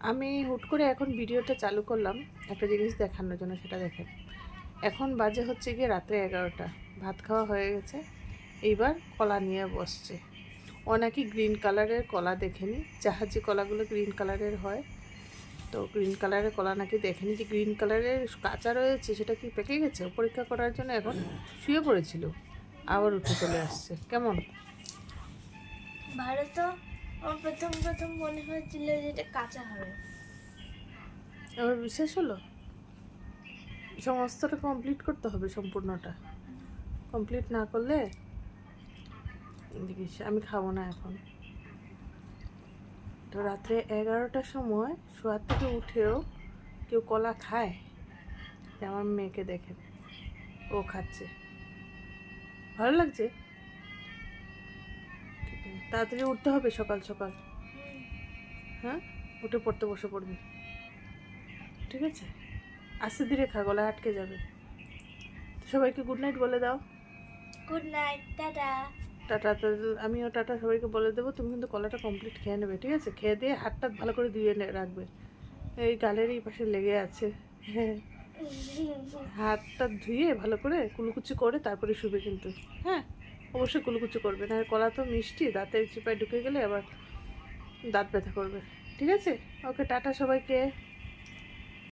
আমি হুট করে এখন ভিডিওটা চালু করলাম একটা জিনিস দেখানোর জন্য, সেটা দেখেন। এখন বাজে হচ্ছে গিয়ে রাত্রে 11টা, ভাত খাওয়া হয়ে গেছে। এইবার কলা নিয়ে বসছে। ও নাকি গ্রিন কালারের কলা দেখেনি, জাহাজি কলাগুলো গ্রিন কালারের হয়, তো গ্রিন কালারের কলা নাকি দেখেনি, যে গ্রিন কালারের কাঁচা রয়েছে সেটা কি পেকে গেছে। পরীক্ষা করার জন্য এখন শুয়ে পড়েছিল, আবার উঠে চলে আসছে। কেমন ভালো তো। আমার প্রথম প্রথম মনে হয়েছিল যে এটা কাঁচা হবে। এবার বিশেষ হলো, সমস্তটা কমপ্লিট করতে হবে, সম্পূর্ণটা কমপ্লিট না করলে দেখিস আমি খাবো না এখন। তো রাত্রে 11টার সময় শোয়ার থেকে উঠেও কেউ কলা খায়? আমার মেয়েকে দেখেন, ও খাচ্ছে, ভালো লাগছে। তাড়াতাড়ি উঠতে হবে সকাল সকাল। হ্যাঁ, উঠে পড়তে বসে পড়বি, ঠিক আছে? আস্তে ধীরে খা, গলায় আটকে যাবে। তো সবাইকে গুড নাইট বলে দাও। Good night, tata. টাটা। তো আমিও টাটা সবাইকে বলে দেবো। তুমি কিন্তু কলাটা কমপ্লিট খেয়ে নেবে, ঠিক আছে? খেয়ে দিয়ে হাতটা ভালো করে ধুয়ে রাখবে, এই গালের এই পাশে লেগে আছে। হ্যাঁ, হাতটা ধুয়ে ভালো করে কুলুকুচি করে তারপরে শুবে কিন্তু। হ্যাঁ, অবশ্যই কুলুকুচি করবে, না কলা তো মিষ্টি, দাঁতের চিপায় ঢুকে গেলে আবার দাঁত ব্যথা করবে। ঠিক আছে? ওকে, টাটা সবাইকে।